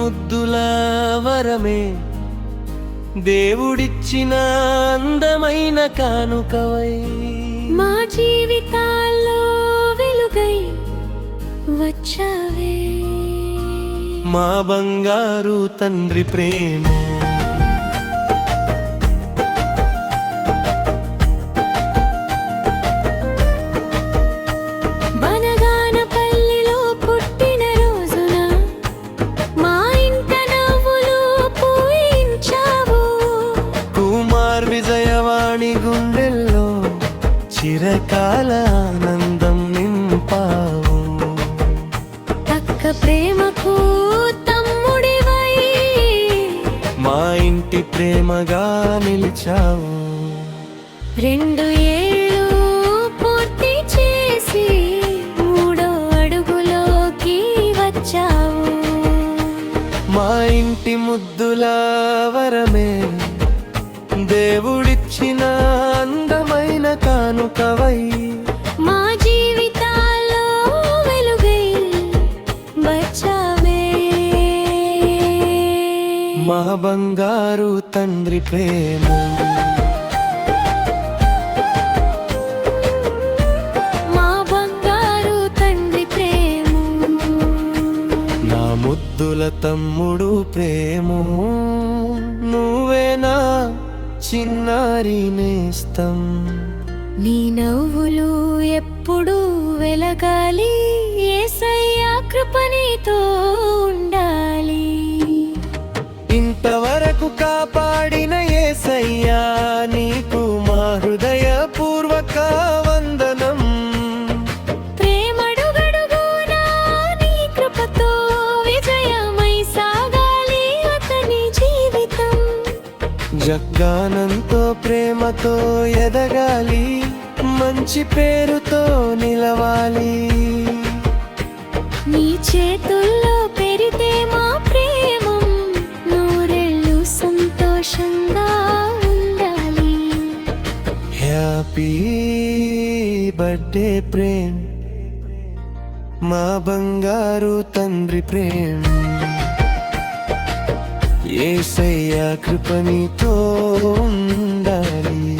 ముద్దుల వరమే దేవుడిచ్చిన అందమైన కానుకవై మా జీవితాల్లో వెలుగై వచ్చావే మా బంగారు తండ్రి ప్రేమ విజయవాణి గుండెల్లో చిరకాల ఆనందం నింపావు అక్క ప్రేమకు తమ్ముడివై మా ఇంటి ప్రేమగా నిలిచావు 2 ఏళ్ళు పూర్తి చేసి 3వ అడుగులోకి వచ్చావు మా ఇంటి ముద్దుల వరమే దేవుడిచ్చిన అందమైన కానుకవై మా జీవితాల్లో వెలుగై వచ్చావే మా బంగారు తండ్రి ప్రేమ మా బంగారు తండ్రి ప్రేమ నా ముద్దుల తమ్ముడు ప్రేమ నువ్వేనా చిన్నారి నేస్తం నీ నవ్వులు ఎప్పుడు వెలగాలి యేసయ్యా కృప నీతో ఉండాలి ఇంతవరకు కాపాడిన యేసయ్యా నీకు మా హృదయపూర్వక వందనం ప్రేమడుగడుగునా నీ కృపతో విజయమై సాగాలి అతని జీవితం జగ్గానంతో ప్రేమతో ఎదగాలి మంచి పేరుతో నిలవాలి నీ చేతుల్లో పెరితే మా ప్రేమం నూరెళ్ళు సంతోషంగా ఉండాలి హ్యాపీ బర్త్డే ప్రేమ్ మా బంగారు తండ్రి ప్రేమ్ యేసయ్యా కృప నీతో ఉండాలి